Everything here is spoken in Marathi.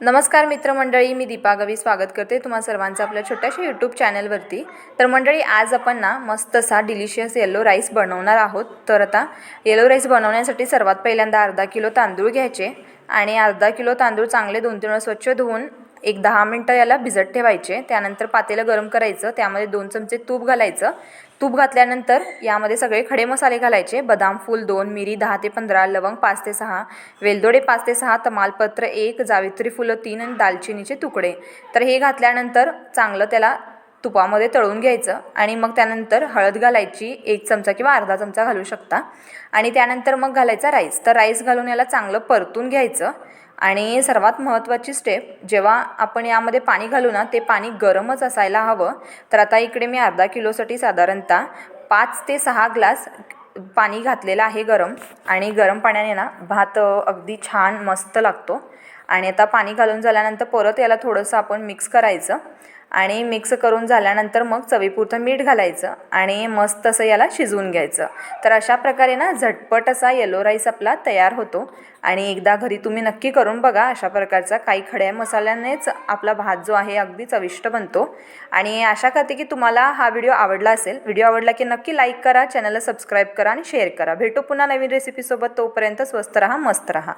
नमस्कार मित्रमंडळी, मी दीपा गवी स्वागत करते तुम्हा सर्वांचं आपल्या छोट्याशा यूट्यूब चॅनलवरती। तर मंडळी, आज आपण ना मस्त असा डिलिशियस येलो राईस बनवणार आहोत। तर आता येलो राईस बनवण्यासाठी सर्वात पहिल्यांदा अर्धा किलो तांदूळ घ्यायचे आणि अर्धा किलो तांदूळ चांगले 2-3 वेळा स्वच्छ धुवून एक 10 मिनिटं याला भिजत ठेवायचे। त्यानंतर पातेलं गरम करायचं, त्यामध्ये 2 चमचे तूप घालायचं। तूप घातल्यानंतर यामध्ये सगळे खडे मसाले घालायचे। बदाम फूल 2, मिरी 10 ते 15, लवंग 5 ते 6, वेलदोडे 5 ते 6, तमालपत्र 1, जावित्री फुलं 3 आणि दालचिनीचे तुकडे। तर हे घातल्यानंतर चांगलं त्याला तुपामध्ये तळून घ्यायचं आणि मग त्यानंतर हळद घालायची, 1 चमचा किंवा अर्धा चमचा घालू शकता आणि त्यानंतर मग घालायचा राईस। तर राईस घालून याला चांगलं परतून घ्यायचं आणि सर्वात महत्त्वाची स्टेप, जेव्हा आपण यामध्ये पाणी घालू ना, ते पाणी गरमच असायला हवं। तर आता इकडे मी अर्धा किलोसाठी साधारणतः 5 ते 6 ग्लास पाणी घातलेलं आहे गरम, आणि गरम पाण्याने ना भात अगदी छान मस्त लागतो। आणि आता पाणी घालून झाल्यानंतर परत याला थोडंसं आपण मिक्स करायचं आणि मिक्स करून झाल्यानंतर मग चवीपुरतं मीठ घालायचं आणि मस्त असं याला शिजवून घ्यायचं। तर अशा प्रकारे ना झटपट असा येलो राईस आपला तयार होतो आणि एकदा घरी तुम्ही नक्की करून बघा अशा प्रकारचा। काही खड्या मसाल्यानेच आपला भात जो आहे अगदी चविष्ट बनतो। आणि आशा करते की तुम्हाला हा व्हिडिओ आवडला असेल। व्हिडिओ आवडला की नक्की लाईक करा, चॅनलला सबस्क्राईब करा आणि शेअर करा। भेटू पुन्हा नवीन रेसिपीसोबत, तोपर्यंत स्वस्त रहा, मस्त रहा।